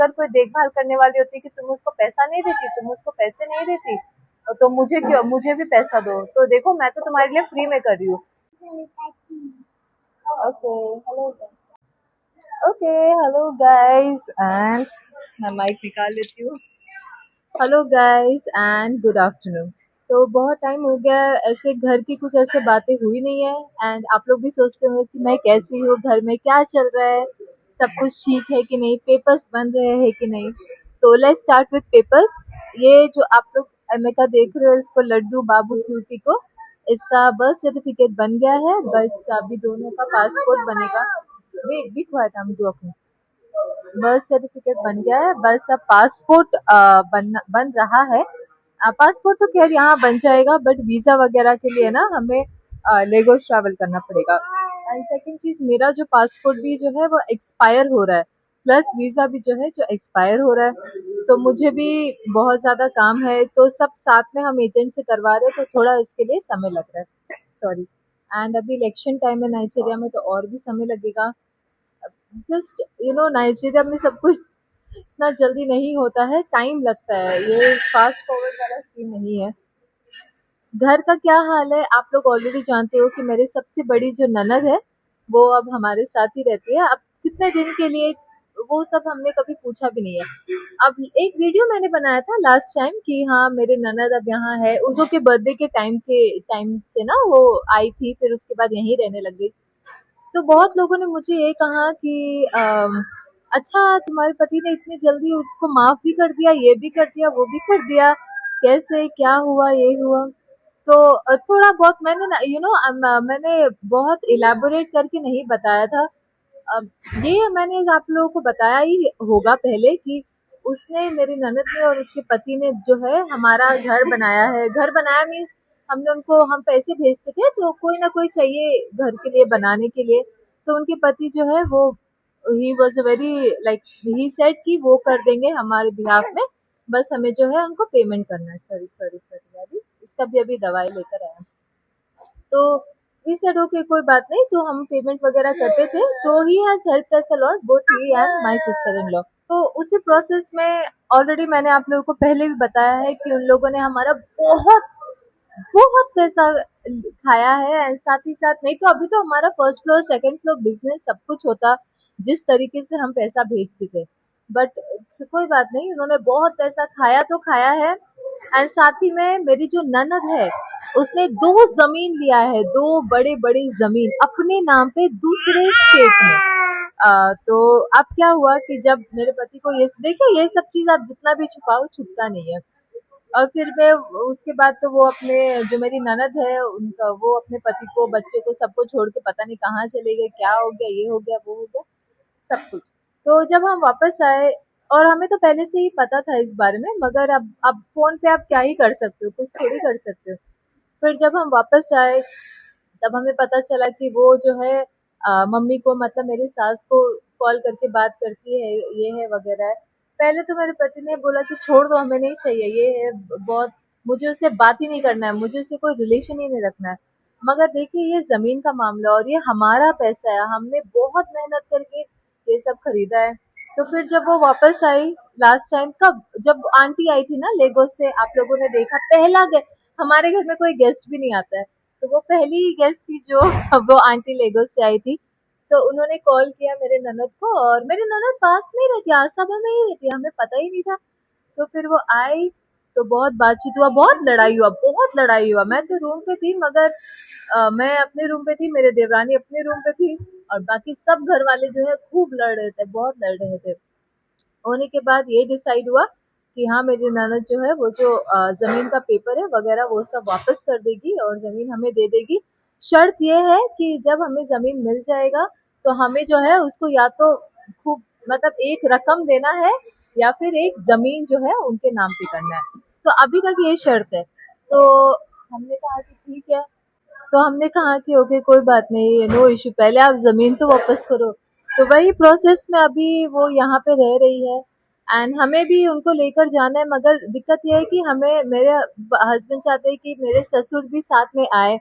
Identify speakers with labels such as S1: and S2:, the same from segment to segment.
S1: अगर कोई देखभाल करने वाली होती कि तुम उसको पैसा नहीं देती, तुम उसको पैसे नहीं देती, तो मुझे क्यों, मुझे भी पैसा दो। तो देखो मैं तो तुम्हारे लिए फ्री में कर रही हूँ। Okay hello, okay hello guys and मैं माइक निकाल लेती हूँ। Hello guys and good afternoon. तो बहुत टाइम हो गया ऐसे घर की कुछ ऐसे बातें हुई नहीं है, एंड आप लोग भी सोचते होंगे कि मैं कैसी हूँ, घर में क्या चल रहा है, सब कुछ ठीक है कि नहीं, पेपर्स बन रहे हैं कि नहीं। तो लेट्स स्टार्ट विद पेपर्स। ये जो आप लोग अमेका देख रहे हो, इसको लड्डू बाबू क्यूटी को, इसका बर्थ सर्टिफिकेट बन गया है, बस अभी दोनों का पासपोर्ट बनेगा। Wait be quiet, I am talking. Birth certificate बन गया है, बस अब पासपोर्ट बन रहा है। पासपोर्ट तो खैर यहाँ बन जाएगा, बट वीजा वगैरह के लिए ना हमें लेगोस ट्रैवल करना पड़ेगा। एंड सेकंड चीज, मेरा जो पासपोर्ट भी जो है वो एक्सपायर हो रहा है, प्लस वीजा भी जो है जो एक्सपायर हो रहा है। तो मुझे भी बहुत ज्यादा काम है, तो सब साथ में हम एजेंट से करवा रहे हैं, तो थोड़ा इसके लिए समय लग रहा है, सॉरी। एंड अभी इलेक्शन टाइम है नाइजीरिया में, तो और भी समय लगेगा। जस्ट नाइजीरिया में सब कुछ इतना जल्दी नहीं होता है, टाइम लगता है, ये फास्ट फॉरवर्ड वाला सीन नहीं है। घर का क्या हाल है आप लोग ऑलरेडी जानते हो कि मेरे सबसे बड़ी जो ननद है वो अब हमारे साथ ही रहती है। अब कितने दिन के लिए वो सब हमने कभी पूछा भी नहीं है। अब एक वीडियो मैंने बनाया था लास्ट टाइम कि हाँ मेरे ननद अब यहाँ है, उसो के बर्थडे के टाइम से ना वो आई थी, फिर उसके बाद यहीं रहने लग गई। तो बहुत लोगों ने मुझे ये कहा कि अच्छा तुम्हारे पति ने इतनी जल्दी उसको माफ भी कर दिया, ये भी कर दिया, वो भी कर दिया, कैसे, क्या हुआ, ये हुआ। तो थोड़ा बहुत मैंने ना मैंने बहुत इलेबोरेट करके नहीं बताया था। अब ये मैंने आप लोगों को बताया ही होगा पहले कि उसने, मेरी ननद ने और उसके पति ने जो है हमारा घर बनाया है। घर बनाया मीन्स हमने उनको, हम पैसे भेजते थे तो कोई ना कोई चाहिए घर के लिए बनाने के लिए। तो उनके पति जो है वो, he was a very like, he said कि वो कर देंगे हमारे बिहाफ में, बस हमें जो है उनको पेमेंट करना है। सॉरी सॉरी सॉरी यार, इसका भी अभी दवाई लेकर आया। तो वी सेड ओके कोई बात नहीं, तो हम पेमेंट वगैरह करते थे। तो he has helped us a lot, both he and my sister in law. तो उसी प्रोसेस में ऑलरेडी मैंने आप लोगों को पहले भी बताया है कि उन लोगों ने हमारा बहुत बहुत पैसा खाया है, एंड साथ ही साथ, नहीं तो अभी तो हमारा first floor second floor business सब कुछ होता जिस तरीके से हम पैसा भेजते थे। बट कोई बात नहीं, उन्होंने बहुत पैसा खाया तो खाया है। एंड साथ ही में मेरी जो ननद है उसने 2 जमीन लिया है, 2 बड़े बड़े जमीन अपने नाम पे दूसरे स्टेट में। तो अब क्या हुआ कि जब मेरे पति को ये देखिए, ये सब चीज आप जितना भी छुपाओ छुपता नहीं है। और फिर मैं उसके बाद तो वो अपने, जो मेरी ननद है उनका, वो अपने पति को, बच्चे को, सबको छोड़ के पता नहीं कहाँ चले गए, क्या हो गया, ये हो गया, वो हो गया, सब कुछ। तो जब हम वापस आए, और हमें तो पहले से ही पता था इस बारे में, मगर अब फोन पे आप क्या ही कर सकते हो, कुछ थोड़ी कर सकते हो। फिर जब हम वापस आए तब हमें पता चला कि वो जो है मम्मी को, मतलब मेरी सास को कॉल करके बात करती है, ये है वगैरह है। पहले तो मेरे पति ने बोला कि छोड़ दो, हमें नहीं चाहिए, ये है बहुत, मुझे उससे बात ही नहीं करना है, मुझे उससे कोई रिलेशन ही नहीं रखना है। मगर देखिए ये जमीन का मामला और ये हमारा पैसा है, हमने बहुत मेहनत करके ये सब खरीदा है। तो फिर जब वो वापस आई लास्ट टाइम, कब, जब आंटी आई थी ना लेगोस से, आप लोगों ने देखा, पहला हमारे घर में कोई गेस्ट भी नहीं आता है, तो वो पहली ही गेस्ट थी जो वो आंटी लेगोस से आई थी। तो उन्होंने कॉल किया मेरे ननद को, और मेरी ननद पास में ही रहती है, आसपास में ही रहती है, हमें पता ही नहीं था। तो फिर वो आई, तो बहुत बातचीत हुआ, बहुत लड़ाई हुआ, बहुत लड़ाई हुआ। मैं तो रूम पे थी, मगर मैं अपने रूम पे थी, मेरे देवरानी अपने रूम पे थी, और बाकी सब घर वाले जो है खूब लड़ रहे थे, बहुत लड़ रहे थे। होने के बाद ये डिसाइड हुआ कि हाँ मेरी ननद जो है वो जो जमीन का पेपर है वगैरह वो सब वापस कर देगी और जमीन हमें दे देगी। शर्त ये है कि जब हमें जमीन मिल जाएगा तो हमें जो है उसको या तो खूब, मतलब एक रकम देना है, या फिर एक जमीन जो है उनके नाम पे करना है। तो अभी तक ये शर्त है। तो हमने कहा कि ठीक है। तो हमने कहा कि ओके कोई बात नहीं, नो इश्यू, पहले आप जमीन तो वापस करो। तो वही प्रोसेस में अभी वो यहाँ पे रह रही है, एंड हमें भी उनको लेकर जाना है, मगर दिक्कत ये है कि हमें, मेरे हस्बैंड चाहते हैं कि मेरे ससुर भी साथ में आए।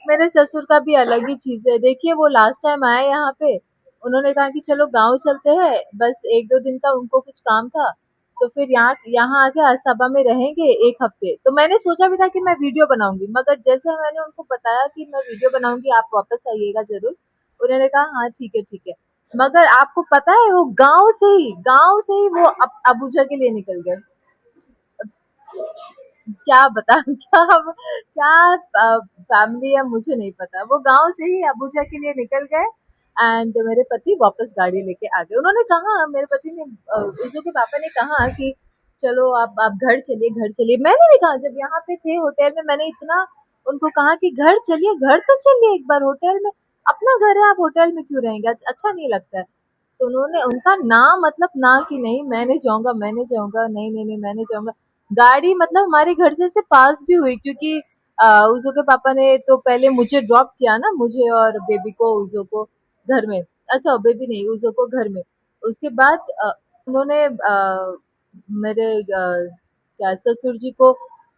S1: मेरे ससुर का भी अलग ही चीज है, देखिए वो लास्ट टाइम आए यहाँ पे, उन्होंने कहा कि चलो गाँव चलते हैं, बस 1-2 दिन का उनको कुछ काम था, तो फिर यहाँ यहाँ आके असबा में रहेंगे 1 हफ्ते। तो मैंने सोचा भी था कि मैं वीडियो बनाऊँगी, मगर जैसे मैंने उनको बताया कि मैं वीडियो बनाऊँगी, आप वापस आइएगा ज़रूर, उन्होंने कहा हाँ ठीक है। मगर आपको पता है वो गाँव से ही वो अबूजा के लिए निकल गए। क्या बता क्या क्या फैमिली है मुझे नहीं पता। वो गाँव से ही अबूजा के लिए निकल गए एंड मेरे पति वापस गाड़ी लेके आ गए। उन्होंने कहा मेरे पति ने उजू के पापा ने कहा कि चलो आप घर चलिए। मैंने भी कहा जब यहाँ पे थे होटल में मैंने इतना उनको कहा कि घर चलिए, घर तो चलिए एक बार होटल में, अपना घर है आप होटल में क्यों रहेंगे? अच्छा नहीं लगता है। तो उन्होंने उनका ना मतलब ना कि नहीं मैंने जाऊँगा, नहीं मैं नहीं जाऊँगा। गाड़ी मतलब हमारे घर से पास भी हुई क्योंकि उज़ो के पापा ने तो पहले मुझे ड्रॉप किया ना, मुझे और बेबी को उज़ो को घर में। अच्छा बेबी नहीं उज़ो को घर में। उसके बाद उन्होंने मेरे क्या ससुर जी को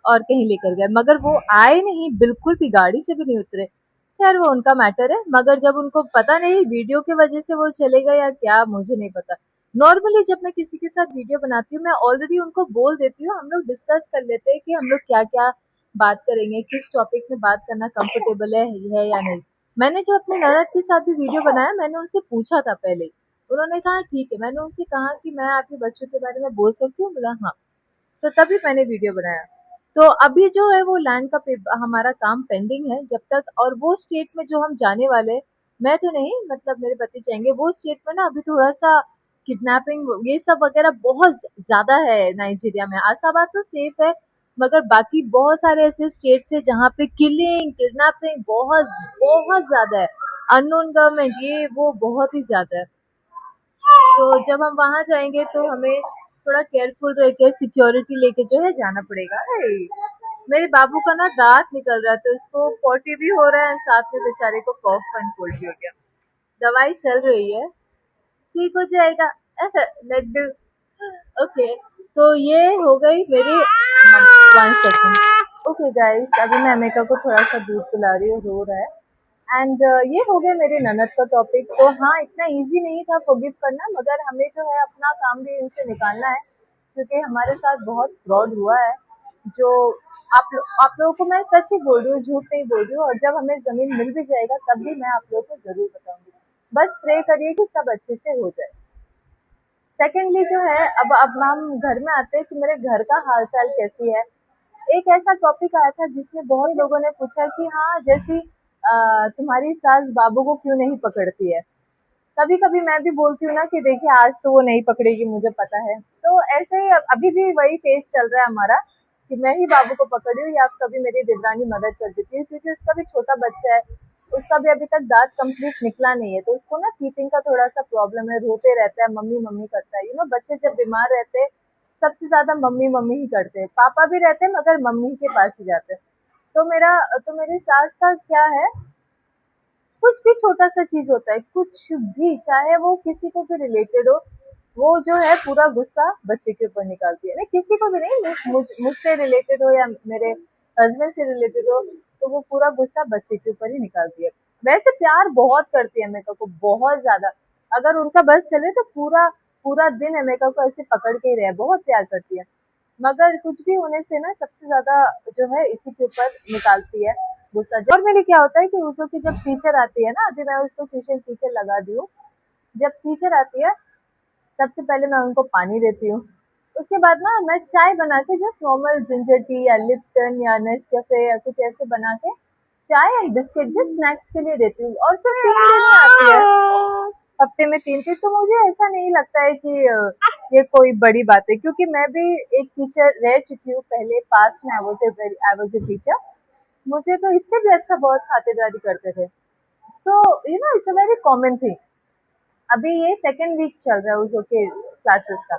S1: और कहीं लेकर गए, मगर वो आए नहीं, बिल्कुल भी गाड़ी से भी नहीं उतरे। खैर वो उनका मैटर है, मगर जब उनको पता नहीं वीडियो की वजह से वो चले गए या क्या मुझे नहीं पता। नॉर्मली जब मैं किसी के साथ वीडियो बनाती हूँ मैं ऑलरेडी उनको बोल देती हूँ, हम लोग डिस्कस कर लेते हैं कि हम लोग क्या क्या बात करेंगे, किस टॉपिक में बात करना कंफर्टेबल है या नहीं। मैंने जब अपने ननद के साथ भी वीडियो बनाया मैंने उनसे पूछा था पहले, उन्होंने कहा ठीक है। मैंने उनसे कहा कि मैं आपके बच्चों के बारे में बोल सकती हूँ? बोला हाँ। तो तभी मैंने वीडियो बनाया। तो अभी जो है वो लैंड का हमारा काम पेंडिंग है जब तक, और वो स्टेट में जो हम जाने वाले, मैं तो नहीं मतलब मेरे पति चाहेंगे, वो स्टेट में ना अभी थोड़ा सा किडनैपिंग ये सब वगैरह बहुत ज्यादा है नाइजीरिया में। आसाबाद तो सेफ है, मगर बाकी बहुत सारे ऐसे स्टेट्स है जहाँ पे किलिंग किडनैपिंग बहुत बहुत ज्यादा है। अननोन गवर्नमेंट ये वो बहुत ही ज्यादा है। तो जब हम वहां जाएंगे तो हमें थोड़ा केयरफुल रह के सिक्योरिटी लेके जो है जाना पड़ेगा। मेरे बाबू का ना दांत निकल रहा था, उसको पोटी भी हो रहा है, साथ में बेचारे को कॉफ एंड कोल्ड भी हो गया। दवाई चल रही है, ठीक हो जाएगा। लड्डू। ओके, तो ये हो गई मेरी 1 सेकेंड। ओके गाइस, अभी मैं अमेरिका को थोड़ा सा दूध पिला रही हूँ, रो रहा है। एंड ये हो गया मेरे ननद का टॉपिक। तो हाँ इतना इजी नहीं था फॉरगिव करना, मगर हमें जो है अपना काम भी इनसे निकालना है क्योंकि हमारे साथ बहुत फ्रॉड हुआ है। जो आप लोगों को मैं सच ही बोल रही हूँ, झूठ नहीं बोल रही हूँ, और जब हमें जमीन मिल भी जाएगा तब भी मैं आप लोगों को जरूर बताऊंगी। बस प्रे करिए कि सब अच्छे से हो जाए। सेकेंडली जो है, अब हम घर में आते हैं कि मेरे घर का हालचाल कैसी है। एक ऐसा टॉपिक आया था जिसमें बहुत लोगों ने पूछा कि हाँ जैसी तुम्हारी सास बाबू को क्यों नहीं पकड़ती है। कभी कभी मैं भी बोलती हूँ ना कि देखिए आज तो वो नहीं पकड़ेगी मुझे पता है। तो ऐसे ही अभी भी वही फेस चल रहा है हमारा कि मैं ही बाबू को पकड़ी हूँ या कभी मेरी देवरानी मदद कर देती है, क्योंकि उसका भी छोटा बच्चा है, उसका भी अभी तक दांत कंप्लीट निकला नहीं है, तो उसको ना टीथिंग का थोड़ा सा प्रॉब्लम है, रोते रहता है, मम्मी मम्मी करता है। बच्चे जब बीमार रहते हैं सबसे ज्यादा मम्मी मम्मी ही करते हैं, पापा भी रहते हैं मगर मम्मी के पास ही जाते हैं। तो मेरी सास का क्या है, कुछ भी छोटा सा चीज होता है, कुछ भी चाहे वो किसी को भी रिलेटेड हो, वो जो है पूरा गुस्सा बच्चे के ऊपर निकालती है। नहीं किसी को भी नहीं, मुझसे रिलेटेड हो या मेरे हस्बैंड से रिलेटेड हो, तो वो पूरा गुस्सा बच्चे के ऊपर ही निकालती है। वैसे प्यार बहुत करती है अमेरिका को, बहुत ज्यादा। अगर उनका बस चले तो पूरा पूरा दिन अमेरिका को ऐसे पकड़ के ही रहे, बहुत प्यार करती है। मगर कुछ भी होने से ना सबसे ज्यादा जो है इसी के ऊपर निकालती है गुस्सा। और मेरे क्या होता है कि उसको की जब टीचर आती है ना, अभी मैं उसको ट्यूशन टीचर लगा दी हूँ, जब टीचर आती है सबसे पहले मैं उनको पानी देती हूँ। उसके बाद ना मैं चाय बना के जस्ट नॉर्मल जिंजर टी या लिप्टन या नेस्कैफे या कुछ ऐसे बना के चाय एंड बिस्किट जस्ट स्नैक्स के लिए देती हूँ। और फिर 3 दिन ही आती है, हफ्ते में 3 दिन। तो मुझे ऐसा नहीं लगता है कि ये कोई बड़ी बात है, क्योंकि मैं भी एक टीचर रह चुकी हूँ पहले, पास्ट में आई वाज ए टीचर। मुझे तो इससे भी अच्छा बहुत खातिरदारी करते थे। So it's a very common thing. अभी ये सेकेंड वीक चल रहा है उसके क्लासेस का।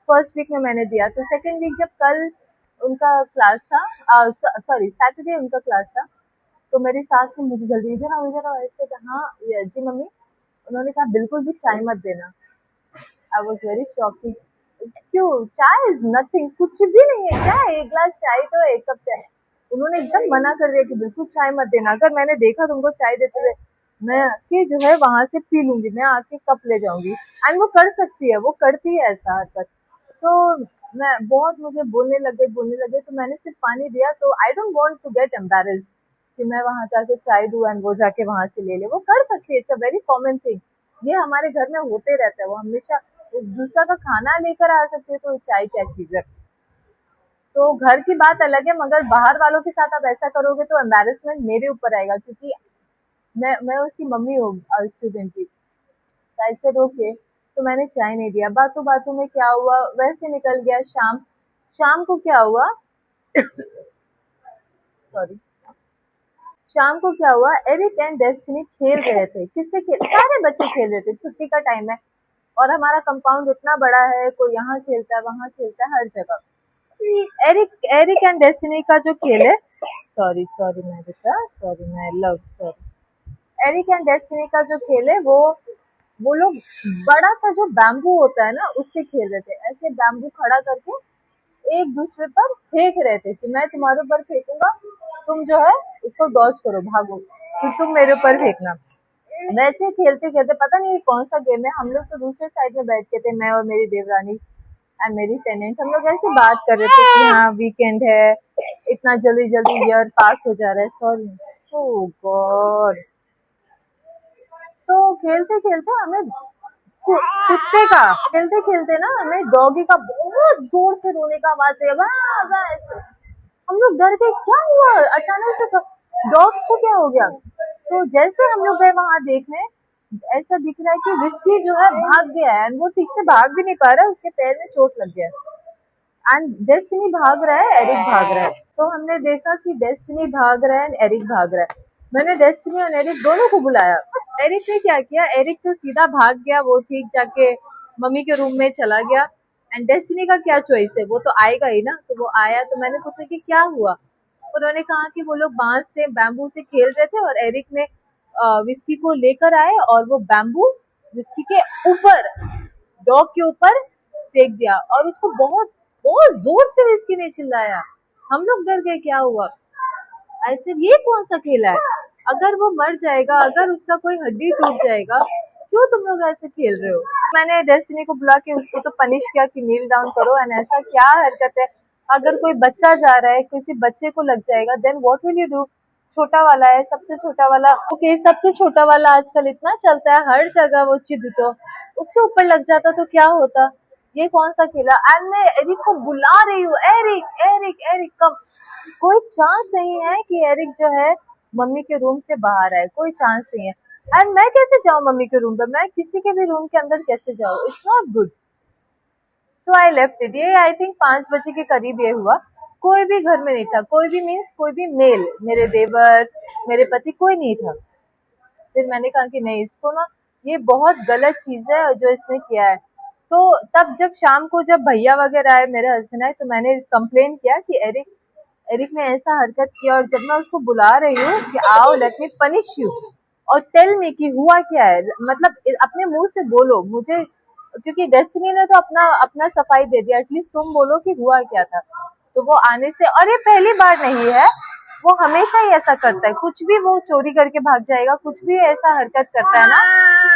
S1: फर्स्ट वीक में मैंने दिया, तो सेकेंड वीक जब कल उनका क्लास था, सॉरी सैटरडे उनका क्लास था, तो मेरी सास ने मुझे जल्दी इधर आओ ऐसे कहा, जी मम्मी। उन्होंने कहा बिल्कुल भी चाय मत देना। I was very shocking. क्यों? चाय इज नथिंग, कुछ भी नहीं है क्या, एक ग्लास चाय तो एक कप चाय। उन्होंने एकदम मना कर दिया कि बिल्कुल चाय मत देना। अगर मैंने देखा तुमको चाय देते हुए, मैं आके जो है वहां से पी लूंगी, मैं आके कप ले जाऊंगी। एंड वो कर सकती है, वो करती है ऐसा हरकत। तो मैं बहुत, मुझे बोलने लगे तो मैंने सिर्फ पानी दिया। तो I don't want to get embarrassed कि मैं वहां जाके चाय दूं एंड वो जाके वहां से ले ले। वो कर सकती है, it's a very common thing. ये हमारे घर में होते रहता है, वो हमेशा दूसरा का खाना लेकर आ सकती है, तो चाय क्या चीज है। तो घर की बात अलग है, मगर बाहर वालों के साथ आप ऐसा करोगे तो एम्बेरसमेंट मेरे ऊपर आएगा, क्योंकि मैं उसकी मम्मी हूँ स्टूडेंट की। साइड से रोके तो मैंने चाय नहीं दिया। बातों बातों में क्या हुआ, वैसे निकल गया शाम। शाम को क्या हुआ, सॉरी, शाम को क्या हुआ, एरिक एंड डेस्टिनी खेल रहे थे। किससे खेल, सारे बच्चे खेल रहे थे, छुट्टी का टाइम है। और हमारा कंपाउंड इतना बड़ा है, कोई यहाँ खेलता है, वहां खेलता है, हर जगह। एरिक एरिक एंड डेस्टिनी का जो खेल है, सॉरी सॉरी मैं बेटा, सॉरी मैं love, sorry. Eric and destiny का जो खेल है, वो लोग बड़ा सा जो बैम्बू होता है ना, उससे खेल रहे थे। ऐसे बैम्बू खड़ा करके एक दूसरे पर फेंक रहे थे कि मैं तुम्हारे ऊपर फेंकूंगा, तुम जो है उसको डॉज करो, भागो, फिर तुम मेरे ऊपर फेंकना। वैसे खेलते खेलते, पता नहीं ये कौन सा गेम है, हम लोग तो दूसरे साइड में बैठ के थे, मैं और मेरी देवरानी एंड मेरी टेनेंट। हम लोग ऐसे बात कर रहे थे कि हाँ वीकेंड है, इतना जल्दी जल्दी ईयर पास हो जा रहा है, सॉरी, ओह गॉड। तो खेलते खेलते हमें कुत्ते का, खेलते खेलते ना हमें डॉगी का बहुत जोर से रोने का आवाज है, वाह वाह ऐसे। हम लोग डर गए, क्या हुआ अचानक से, डॉग को क्या हो गया। तो जैसे हम लोग गए वहां देखने, ऐसा दिख रहा है कि विस्की जो है भाग गया है, एंड वो ठीक से भाग भी नहीं पा रहा है, उसके पैर में चोट लग गया है। एंड डेस्टिनी भाग रहा है, एरिक भाग रहा है। तो हमने देखा कि डेस्टिनी भाग रहा है एंड एरिक भाग रहा है। मैंने डेस्टिनी और एरिक दोनों को बुलाया। एरिक ने क्या किया, एरिक तो सीधा भाग गया, वो ठीक जाके मम्मी के रूम में चला गया। एंड डेस्टिनी का क्या चॉइस है, वो तो आएगा ही ना। तो वो आया, तो मैंने पूछा कि क्या हुआ। उन्होंने कहा कि वो लोग बांस से, बैम्बू से खेल रहे थे, और एरिक ने विस्की को लेकर आए और वो बैम्बू विस्की के ऊपर, डॉग के ऊपर फेंक दिया, और उसको बहुत बहुत जोर से विस्की ने चिल्लाया। हम लोग डर गए, क्या हुआ। ऐसे ये कौन सा खेला है, अगर वो मर जाएगा, अगर उसका कोई हड्डी टूट जाएगा, क्यों तुम लोग ऐसे खेल रहे हो। मैंने डेस्टिनी को बुला के उसको तो पनिश किया कि नील डाउन करो। एंड ऐसा क्या हरकत है, अगर कोई बच्चा जा रहा है, किसी बच्चे को लग जाएगा, then what will you do. छोटा वाला है, सबसे छोटा वाला, ओके सबसे छोटा वाला आजकल इतना चलता है हर जगह, वो चिद तो उसके ऊपर लग जाता तो क्या होता। ये कौन सा खेला। एंड मैं एरिक को बुला रही हूँ, एरिक एरिक एरिक कम। कोई चांस नहीं है कि एरिक जो है मम्मी के रूम से बाहर आए, कोई चांस नहीं है। एंड मैं कैसे जाऊँ मम्मी के रूम पे, मैं किसी के भी रूम के अंदर कैसे जाऊँ, it's not good. So I left it. ये आई थिंक 5 बजे के करीब ये हुआ। कोई भी घर में नहीं था, कोई भी मीन्स कोई भी मेल, मेरे देवर, मेरे पति, कोई नहीं था। फिर मैंने कहा कि नहीं, इसको ना, ये बहुत गलत चीज है जो इसने किया है। तो तब जब शाम को जब भैया वगैरह आए, मेरे हस्बैंड आए, तो मैंने कंप्लेन किया कि एरिक एरिक ने ऐसा हरकत किया। और जब मैं उसको बुला रही हूँ कि आओ लेट मी पनिश यू और टेल मी कि हुआ क्या है, मतलब अपने मुंह से बोलो मुझे, क्योंकि डेस्टिनी ने तो अपना अपना सफाई दे दिया, एटलीस्ट तुम बोलो कि हुआ क्या था। तो वो आने से, और ये पहली बार नहीं है, वो हमेशा ही ऐसा करता है, कुछ भी वो चोरी करके भाग जाएगा, कुछ भी ऐसा हरकत करता है ना,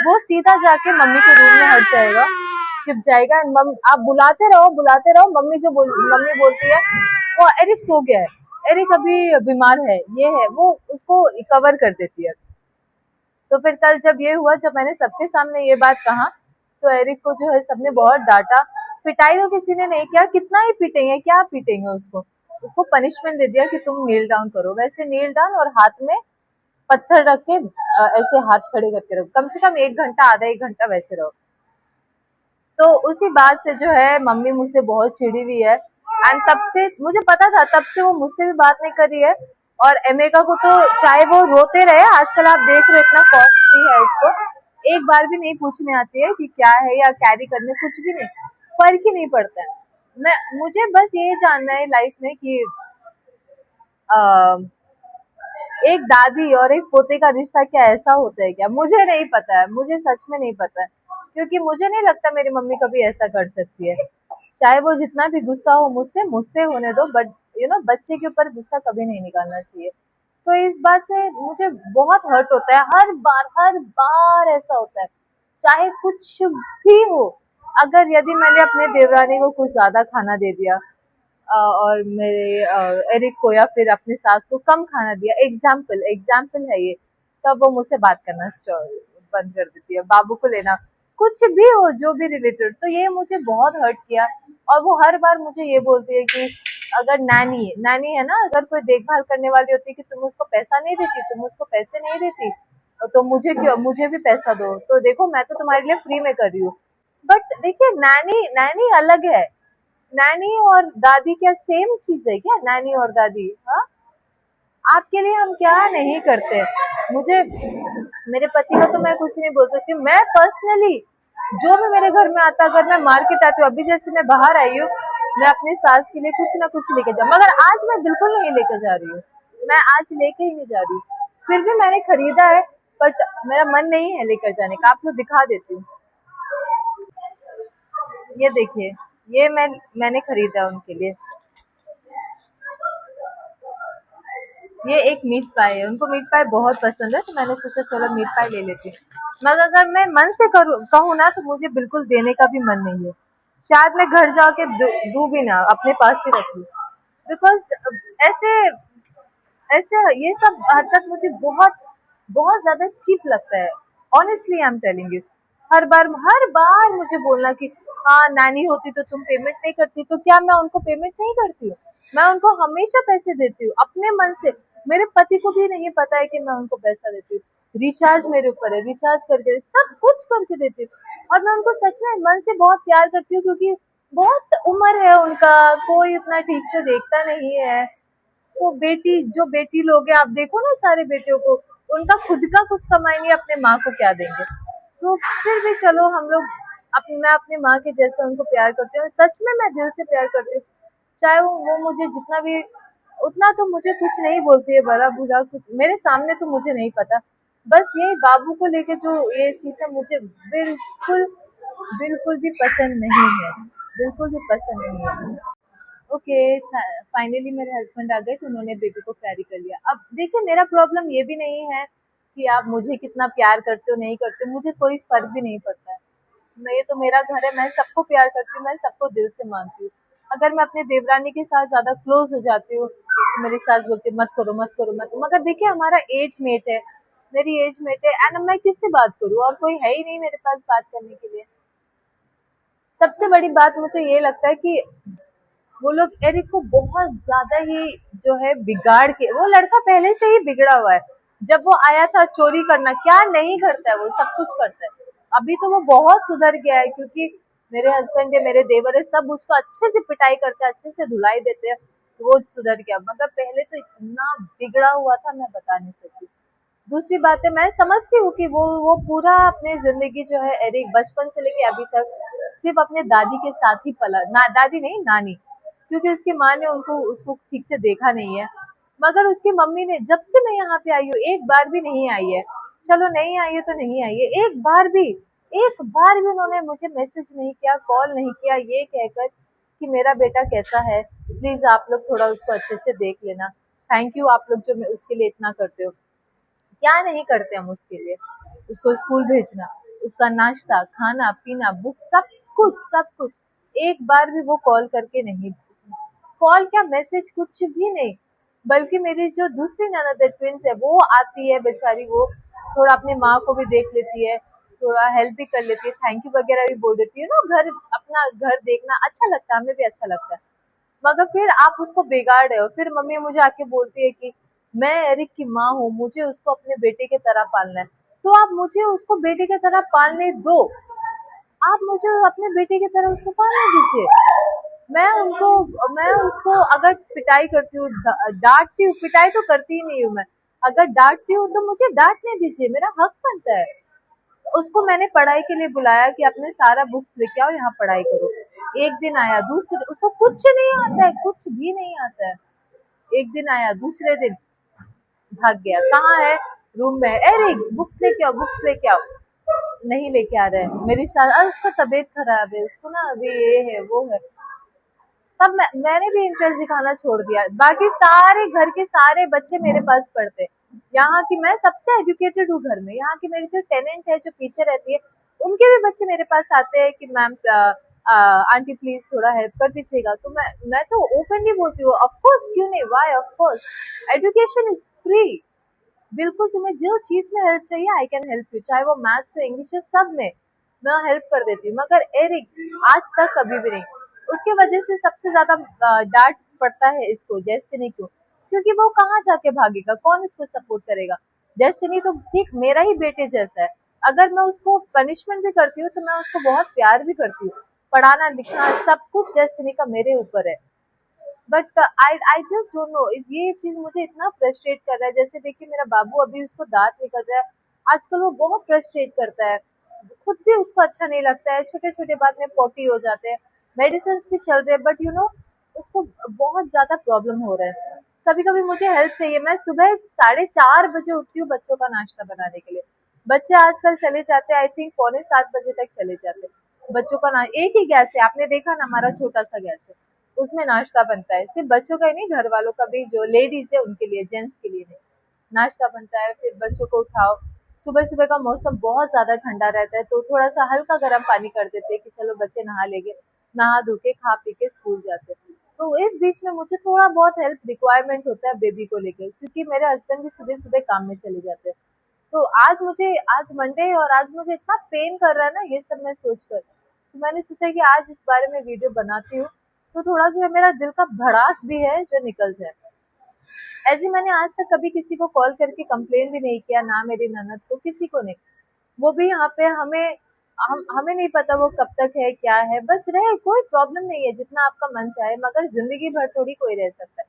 S1: वो सीधा जाके मम्मी के रूम में हट जाएगा, छिप जाएगा। आप बुलाते रहो, मम्मी बोलती है वो एरिक सो गया है, एरिक अभी बीमार है, ये है वो, उसको कवर कर देती है। तो फिर कल जब ये हुआ, जब मैंने सबके सामने ये बात कहा, तो एरिक को जो है सबने बहुत डांटा। पिटाई तो किसी ने नहीं किया, कितना ही पीटेंगे, क्या पीटेंगे उसको। उसको पनिशमेंट दे दिया कि तुम नील डाउन करो, वैसे नील डाउन, और हाथ में पत्थर रख के ऐसे हाथ खड़े करके रहो, कम से कम 1 घंटा, आधा 1 घंटा वैसे रहो। तो उसी बात से जो है मम्मी मुझसे बहुत चिढ़ी हुई है। एंड तब से मुझे पता था, तब से वो मुझसे भी बात नहीं कर रही है। और एमेका को तो चाहे वो रोते रहे, आजकल आप देख रहे हो इतना कॉस्टली है इसको, एक बार भी नहीं पूछने आती है कि क्या है, या कैरी करने, कुछ भी नहीं, फर्क ही नहीं पड़ता है। मुझे बस ये जानना है लाइफ में कि एक दादी और एक पोते का रिश्ता क्या ऐसा होता है क्या, मुझे नहीं पता है, मुझे सच में नहीं पता है। क्योंकि मुझे नहीं लगता मेरी मम्मी कभी ऐसा कर सकती है। चाहे वो जितना भी गुस्सा हो मुझसे मुझसे होने दो, बट बच्चे के ऊपर गुस्सा कभी नहीं निकालना चाहिए। तो इस बात से मुझे बहुत हर्ट होता है, हर बार ऐसा होता है, चाहे कुछ भी हो। अगर यदि मैंने अपने देवरानी को कुछ ज्यादा खाना दे दिया, और मेरे एरिक को या फिर अपने सास को कम खाना दिया, एग्जाम्पल एग्जाम्पल है ये, तब वो मुझसे बात करना बंद कर देती है, बाबू को लेना, कुछ भी हो जो भी रिलेटेड। तो ये मुझे बहुत हर्ट किया। और वो हर बार मुझे ये बोलती है कि अगर नानी है ना, अगर कोई देखभाल करने वाली होती है, कि तुम उसको पैसा नहीं देती, तुम उसको पैसे नहीं देती, तो मुझे क्यों, मुझे भी पैसा दो, तो देखो मैं तो तुम्हारे लिए फ्री में कर रही हूँ। बट देखिए, नानी नानी अलग है। नानी और दादी क्या सेम चीज है क्या? नानी और दादी, हाँ, आपके लिए हम क्या नहीं करते। मुझे, मेरे पति का तो मैं कुछ नहीं बोल सकती, मैं पर्सनली जो भी मेरे घर में आता, अगर मैं मार्केट आती हूँ, अभी जैसे मैं बाहर आई हूँ, मैं अपने सास के लिए कुछ ना कुछ लेके जा, मगर आज मैं बिल्कुल नहीं लेकर जा रही हूँ, मैं आज लेके ही नहीं जा रही। फिर भी मैंने खरीदा है, बट मेरा मन नहीं है लेकर जाने का। आप लोग दिखा देती हूँ, ये देखिए, ये मैंने खरीदा उनके लिए। ये एक मीट पाई है, उनको मीट पाई बहुत पसंद है, तो मैंने सोचा चलो मीट पाई ले लेती हूँ। मगर अगर मैं मन से कहूँ ना, तो मुझे बिल्कुल देने का भी मन नहीं है। शायद मैं घर जाके दूं भी ना, अपने पास ही रखूं। बिकॉज ऐसे ऐसे ये सब हरकत मुझे बहुत बहुत ज्यादा चीप लगता है। Honestly I am telling you. हर बार मुझे बोलना कि हाँ, नानी होती तो तुम पेमेंट नहीं करती, तो क्या मैं उनको पेमेंट नहीं करती हूँ? मैं उनको हमेशा पैसे देती हूँ अपने मन से। मेरे पति को भी नहीं पता है कि मैं उनको पैसा देती हूँ। रिचार्ज मेरे ऊपर है, रिचार्ज करके सब कुछ करके देती हूँ। और मैं उनको सच में मन से बहुत प्यार करती हूँ, क्योंकि बहुत उम्र है उनका, कोई उतना ठीक से देखता नहीं है। तो बेटी लोग हैं, आप देखो ना सारे बेटियों को, उनका खुद का कुछ कमाई नहीं, अपने माँ को क्या देंगे। तो फिर भी चलो, हम लोग मैं अपने माँ के जैसे उनको प्यार करती हूँ, सच में मैं दिल से प्यार करती हूँ। चाहे वो मुझे जितना भी, उतना तो मुझे कुछ नहीं बोलती है, बड़ा बुरा कुछ मेरे सामने तो मुझे नहीं पता। बस यही बाबू को लेके जो ये चीज है, मुझे बिल्कुल बिल्कुल भी पसंद नहीं है, बिल्कुल भी पसंद नहीं है। ओके, फाइनली मेरे हस्बैंड आ गए, तो उन्होंने बेबी को कैरी कर लिया। अब देखिए, मेरा प्रॉब्लम ये भी नहीं है कि आप मुझे कितना प्यार करते हो नहीं करते, मुझे कोई फर्क भी नहीं पड़ता है। मैं, ये तो मेरा घर है, मैं सबको प्यार करती हूँ, मैं सबको दिल से मानती हूँ। अगर मैं अपने देवरानी के साथ ज्यादा क्लोज हो जाती हूँ, तो मेरी सास बोलती है मत करो मत करो मत करो। मगर देखिए, हमारा एज मेट है, मेरी एज मेट है, एंड मैं किससे बात करूँ, और कोई है ही नहीं मेरे पास बात करने के लिए। सबसे बड़ी बात मुझे ये लगता है कि वो लोग एरिक को बहुत ज्यादा ही जो है बिगाड़ के, वो लड़का पहले से ही बिगड़ा हुआ है। जब वो आया था, चोरी करना क्या नहीं करता है, वो सब कुछ करता है। अभी तो वो बहुत सुधर गया है, क्योंकि मेरे हस्बैंड है, मेरे देवर है, सब उसको अच्छे से पिटाई करते हैं, अच्छे से धुलाई देते हैं, तो वो सुधर गया। मगर पहले तो इतना बिगड़ा हुआ था, मैं बता नहीं सकती। दूसरी बात है, मैं समझती हूँ कि वो पूरा अपनी जिंदगी जो है, एरिक बचपन से लेके अभी तक सिर्फ अपने दादी के साथ ही पला, दादी नहीं, नानी, क्योंकि उसकी माँ ने उसको ठीक से देखा नहीं है। मगर उसकी मम्मी ने, जब से मैं यहाँ पे आई हूँ, एक बार भी नहीं आई है। चलो नहीं आई है तो नहीं आई है, एक बार भी उन्होंने मुझे मैसेज नहीं किया, कॉल नहीं किया, ये कहकर कि मेरा बेटा कैसा है, प्लीज आप लोग थोड़ा उसको अच्छे से देख लेना। थैंक यू, आप लोग जो उसके लिए इतना करते हो। क्या नहीं करते हम उसके लिए, उसको स्कूल भेजना, उसका नाश्ता, खाना पीना, बुक, सब कुछ। एक बार भी वो कॉल करके नहीं, कॉल क्या, मैसेज, कुछ भी नहीं। बल्कि मेरी जो दूसरी ननद है, ट्विंस है, वो आती है बेचारी, वो थोड़ा अपनी माँ को भी देख लेती है, थोड़ा हेल्प भी कर लेती है, थैंक यू वगैरह भी बोल देती है ना। घर, अपना घर देखना अच्छा लगता है, हमें भी अच्छा लगता है। मगर फिर आप उसको बिगाड़ रहे हो। फिर मम्मी मुझे आके बोलती है कि मैं एरिक की माँ हूँ, मुझे उसको अपने बेटे की तरह पालना है। तो आप मुझे उसको बेटे की तरह पालने दो, आप मुझे अपने बेटे की तरह उसको पालने दीजिए। मैं उसको अगर पिटाई करती हूँ, डांटती हूँ, पिटाई तो करती ही नहीं हूँ मैं, अगर डांटती हूँ तो मुझे डांटने दीजिए, मेरा हक बनता है। उसको मैंने पढ़ाई के लिए बुलाया कि अपने सारा बुक्स लेके आओ, यहाँ पढ़ाई करो। एक दिन आया, दूसरे, उसको कुछ नहीं आता है, कुछ भी नहीं आता है। एक दिन आया, दूसरे दिन भाग गया, कहाँ है, रूम में, अरे बुक्स लेके आओ, बुक्स लेके आओ, नहीं लेके आ रहे हैं। मेरी सास, और उसका तबीयत खराब है, उसको ना अभी ये है वो है। तब मैंने भी इंटरेस्ट दिखाना छोड़ दिया। बाकी सारे घर के सारे बच्चे मेरे पास पढ़ते हैं। यहाँ की मैं सबसे एजुकेटेड हूँ घर में। यहाँ की मेरी जो टेनेंट है जो पीछे रहती है, उनके भी बच्चे मेरे पास आते हैं कि मैम आंटी प्लीज थोड़ा हेल्प कर दीजिएगा। तो मैं तो ओपनली बोलती हूँ, ऑफ कोर्स, क्यों नहीं, why, of course, education is free. बिल्कुल, तुम्हें जो चीज में हेल्प चाहिए आई कैन हेल्प यू, चाहे वो मैथ्स हो, इंग्लिश हो, सब में मैं हेल्प कर देती हूँ। मगर एरिक आज तक कभी भी नहीं। उसके वजह से सबसे ज्यादा डांट पड़ता है इसको, डेस्टिनी को, क्योंकि वो कहाँ जाके भागेगा, कौन उसको सपोर्ट करेगा। डेस्टिनी तो ठीक मेरा ही बेटे जैसा है। अगर मैं उसको पनिशमेंट भी करती हूँ तो मैं उसको बहुत प्यार भी करती हूँ। पढ़ाना लिखना सब कुछ डेस्टिनी का मेरे ऊपर है। But I just don't know, ये चीज मुझे इतना फ्रस्ट्रेट कर रहा है। जैसे देखिए मेरा बाबू, अभी उसको दांत निकल रहा है, आजकल वो बहुत फ्रस्ट्रेट करता है, खुद भी उसको अच्छा नहीं लगता है, छोटे छोटे बात में पोटी हो जाते हैं। मेडिसिन भी चल रहे हैं, बट यू नो उसको बहुत ज्यादा प्रॉब्लम हो रहा है। कभी कभी मुझे हेल्प चाहिए, मैं सुबह 4:30 बजे उठती हूँ बच्चों का नाश्ता बनाने के लिए। बच्चे आजकल चले जाते हैं, आई थिंक 6:45 बजे तक चले जाते हैं। बच्चों का एक ही गैस है, आपने देखा ना, हमारा छोटा सा गैस है, उसमें नाश्ता बनता है। सिर्फ बच्चों का ही नहीं, घर वालों का भी, जो लेडीज है उनके लिए, जेंट्स के लिए नहीं। नाश्ता बनता है, फिर बच्चों को उठाओ। सुबह सुबह का मौसम बहुत ज्यादा ठंडा रहता है, तो थोड़ा सा हल्का गर्म पानी कर देते हैं कि चलो बच्चे नहा लेंगे, नहा धो के खा पी के स्कूल जाते हैं। तो इस बीच में मुझे थोड़ा बहुत हेल्प रिक्वायरमेंट होता है बेबी को लेकर, क्योंकि मेरे हस्बैंड भी सुबह सुबह काम में चले जाते हैं। तो आज मंडे है और आज मुझे इतना पेन कर रहा है ना ये सब मैं सोच कर, तो मैंने सोचा कि आज इस बारे में वीडियो बनाती हूँ, तो थोड़ा जो है मेरा दिल का भड़ास भी है जो निकल जाए। ऐसे मैंने आज तक कभी किसी को कॉल करके कंप्लेन भी नहीं किया, ना मेरी ननद को, किसी को नहीं। वो भी यहाँ पे हमें नहीं पता वो कब तक है क्या है, बस रहे, कोई प्रॉब्लम नहीं है, जितना आपका मन चाहे, मगर जिंदगी भर थोड़ी कोई रह सकता है।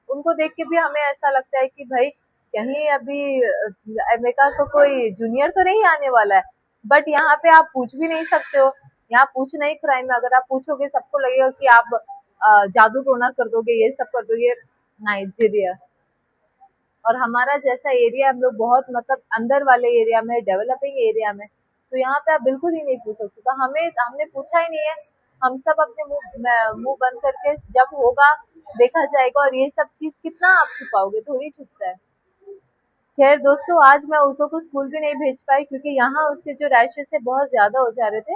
S1: उनको देख के भी हमें ऐसा लगता है कि भाई कहीं अभी अमेरिका को कोई जूनियर तो नहीं आने वाला है। बट यहाँ पे आप पूछ भी नहीं सकते हो, यहाँ पूछना ही क्राइम है। अगर आप पूछोगे सबको लगेगा कि आप जादू टोना कर दोगे, ये सब कर दोगे। नाइजीरिया और हमारा जैसा एरिया, हम लोग बहुत मतलब अंदर वाले एरिया में, डेवलपिंग एरिया में, तो यहाँ पे आप बिल्कुल ही नहीं पूछ सकते। तो हमने पूछा ही नहीं है। हम सब अपने मुंह बंद करके, जब होगा देखा जाएगा। और ये सब चीज कितना आप छुपाओगे, थोड़ी छुपता है। खैर दोस्तों, आज मैं उसो को स्कूल भी नहीं भेज पाई, क्योंकि यहाँ उसके जो रैशेस है बहुत ज्यादा हो जा रहे थे।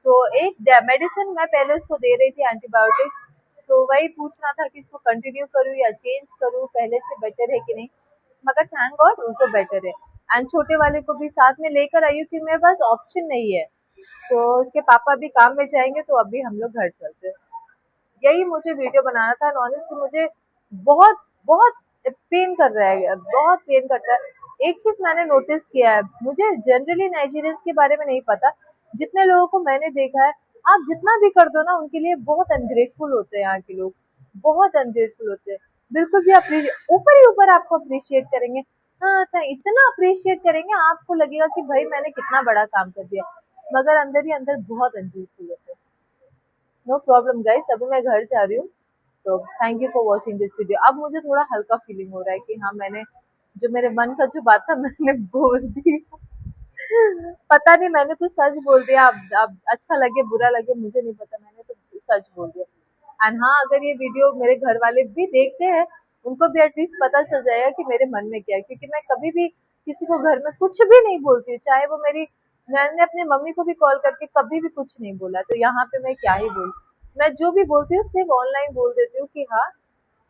S1: तो एक मेडिसिन मैं पहले उसको दे रही थी, एंटीबायोटिक, तो वही पूछना था कि इसको कंटिन्यू करूँ या चेंज करूँ, पहले से बेटर है कि नहीं। मगर थैंक गॉड उसो बेटर है। एंड छोटे वाले को भी साथ में लेकर आई हूँ कि मेरे पास ऑप्शन नहीं है। तो उसके पापा भी काम में जाएंगे, तो अभी हम लोग घर चलते हैं। यही मुझे वीडियो बनाना था। ऑनेस्टली मुझे बहुत बहुत पेन कर रहा है, बहुत पेन करता है। एक चीज मैंने नोटिस किया है, मुझे जनरली नाइजीरियंस के बारे में नहीं पता, जितने लोगों को मैंने देखा है, आप जितना भी कर दो ना उनके लिए बहुत अनग्रेटफुल होते हैं। यहाँ के लोग बहुत अनग्रेटफुल होते हैं। बिल्कुल भी ऊपर ही ऊपर आपको अप्रिशिएट करेंगे, हाँ था, इतना अप्रिशिएट करेंगे, आपको लगेगा कि भाई मैंने कितना बड़ा काम कर दिया, मगर अंदर ही अंदर बहुत अनग्रेटफुल होते हैं। नो प्रॉब्लम गाइस, अभी मैं घर जा रही हूँ। तो thank you for watching this video. अब मुझे थोड़ा हल्का फीलिंग हो रहा है कि हाँ, मैंने जो मेरे मन का जो बात था मैंने बोल दी। पता नहीं, मैंने तो सच बोल दिया। अब अच्छा लगे बुरा लगे मुझे नहीं पता, मैंने तो सच बोल दिया। एंड हाँ, अगर ये वीडियो मेरे घर वाले भी देखते हैं, उनको भी एटलीस्ट पता चल जाएगा कि मेरे मन में क्या है, क्योंकि मैं कभी भी किसी को घर में कुछ भी नहीं बोलती हूँ, चाहे वो मेरी, मैंने अपनी मम्मी को भी कॉल करके कभी भी कुछ नहीं बोला, तो यहाँ पे मैं क्या ही बोलूं। मैं जो भी बोलती हूँ सिर्फ ऑनलाइन बोल देती हूँ कि हाँ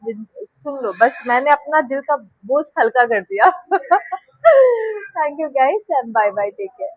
S1: सुन लो, बस मैंने अपना दिल का बोझ हल्का कर दिया। Thank you guys and bye bye, take care.